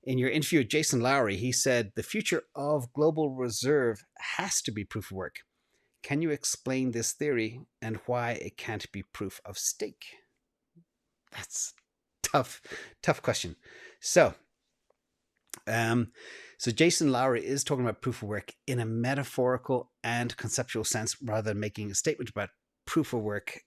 In your interview with Jason Lowery, he said the future of global reserve has to be proof of work. Can you explain this theory and why it can't be proof of stake? That's tough, tough question. So, um, so Jason Lowery is talking about proof of work in a metaphorical and conceptual sense, rather than making a statement about proof of work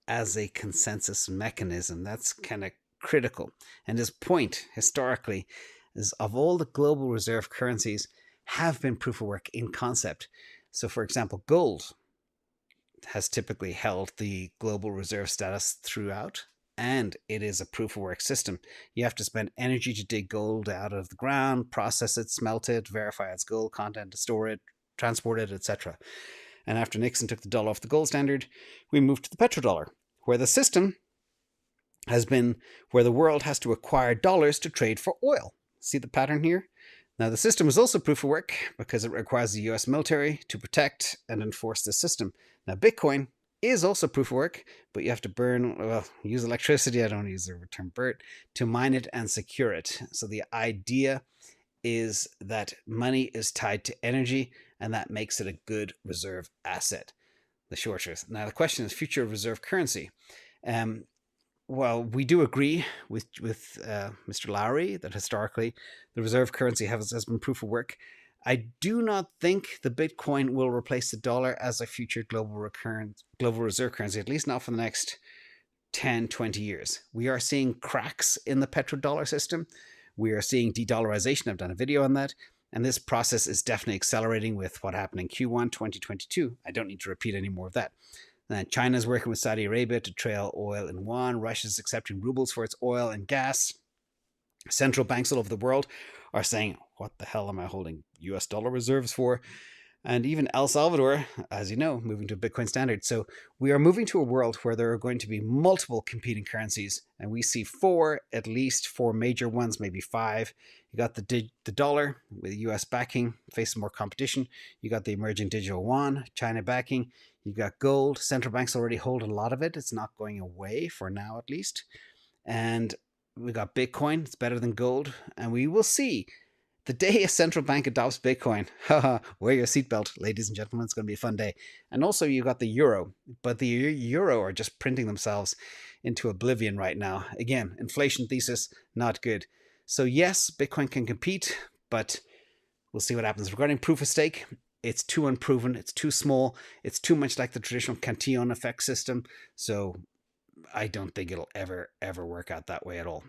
as a consensus mechanism. That's kind of critical. And his point historically is of all the global reserve currencies have been proof of work in concept. So, for example, gold has typically held the global reserve status throughout, and it is a proof of work system. You have to spend energy to dig gold out of the ground, process it, smelt it, verify its gold content, store it, transport it, etc. And after Nixon took the dollar off the gold standard, we moved to the petrodollar, where the system has been where the world has to acquire dollars to trade for oil. See the pattern here? Now, the system is also proof of work because it requires the US military to protect and enforce the system. Now, Bitcoin is also proof of work, but you have to use electricity. I don't use the term BERT to mine it and secure it. So the idea is that money is tied to energy, and that makes it a good reserve asset. The short truth. Now, the question is future of reserve currency. Well, we do agree with Mr. Lowery that historically the reserve currency has been proof of work. I do not think the Bitcoin will replace the dollar as a future global reserve currency, at least not for the next 10, 20 years. We are seeing cracks in the petrodollar system. We are seeing de-dollarization. I've done a video on that. And this process is definitely accelerating with what happened in Q1 2022. I don't need to repeat any more of that. China's working with Saudi Arabia to trail oil in yuan. Russia's accepting rubles for its oil and gas. Central banks all over the world are saying, what the hell am I holding US dollar reserves for? And even El Salvador, as you know, moving to a Bitcoin standard. So we are moving to a world where there are going to be multiple competing currencies. And we see at least four major ones, maybe five. You got the dollar with US backing, facing more competition. You got the emerging digital yuan, China backing. You got gold. Central banks already hold a lot of it. It's not going away for now, at least. And we got Bitcoin. It's better than gold. And we will see the day a central bank adopts Bitcoin. Wear your seatbelt, ladies and gentlemen. It's going to be a fun day. And also you got the euro. But the euro are just printing themselves into oblivion right now. Again, inflation thesis, not good. So yes, Bitcoin can compete, but we'll see what happens. Regarding proof of stake, it's too unproven, it's too small, it's too much like the traditional Cantillon effect system. So I don't think it'll ever work out that way at all.